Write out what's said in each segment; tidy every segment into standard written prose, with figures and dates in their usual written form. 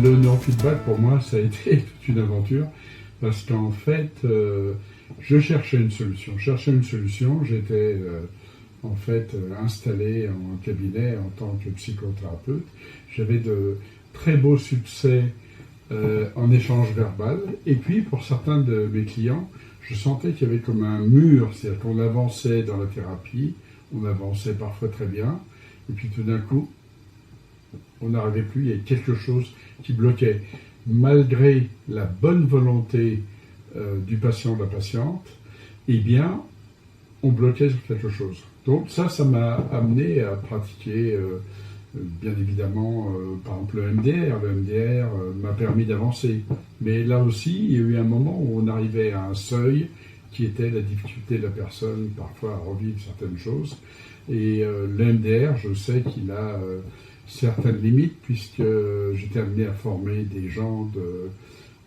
Le neurofeedback, pour moi, ça a été toute une aventure parce qu'en fait, je cherchais une solution. J'étais en fait installé en cabinet en tant que psychothérapeute. J'avais de très beaux succès en échange verbal. Et puis, pour certains de mes clients, je sentais qu'il y avait comme un mur, c'est-à-dire qu'on avançait dans la thérapie, on avançait parfois très bien, et puis tout d'un coup, on n'arrivait plus, il y avait quelque chose qui bloquait. Malgré la bonne volonté du patient ou de la patiente, eh bien, on bloquait sur quelque chose. Donc ça m'a amené à pratiquer, bien évidemment, par exemple le MDR. Le MDR m'a permis d'avancer. Mais là aussi, il y a eu un moment où on arrivait à un seuil qui était la difficulté de la personne, parfois à revivre certaines choses. Et le MDR, je sais qu'il a certaines limites, puisque j'étais amené à former des gens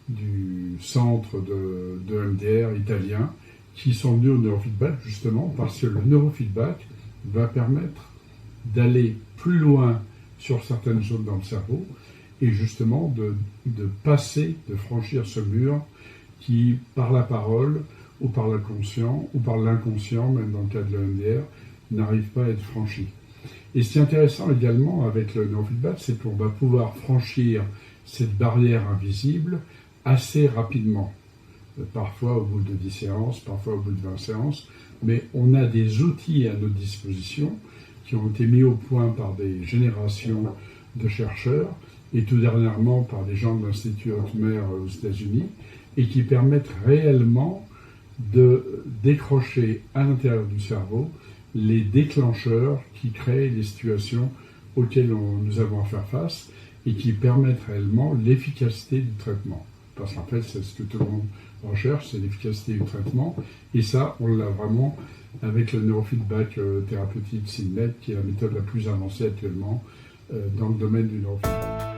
du centre de MDR italien qui sont venus au neurofeedback justement parce que le neurofeedback va permettre d'aller plus loin sur certaines zones dans le cerveau et justement de passer, de franchir ce mur qui, par la parole ou par l'inconscient, ou par l'inconscient, même dans le cas de l'EMDR, n'arrive pas à être franchi. Et ce qui est intéressant également avec le neurofeedback, c'est qu'on va pouvoir franchir cette barrière invisible assez rapidement. Parfois au bout de 10 séances, parfois au bout de 20 séances, mais on a des outils à notre disposition qui ont été mis au point par des générations de chercheurs et tout dernièrement par des gens de l'Institut Otmer aux États-Unis et qui permettent réellement de décrocher à l'intérieur du cerveau les déclencheurs qui créent les situations auxquelles nous avons à faire face et qui permettent réellement l'efficacité du traitement. Parce qu'en fait, c'est ce que tout le monde recherche, c'est l'efficacité du traitement. Et ça, on l'a vraiment avec le neurofeedback thérapeutique SINMED, qui est la méthode la plus avancée actuellement dans le domaine du neurofeedback.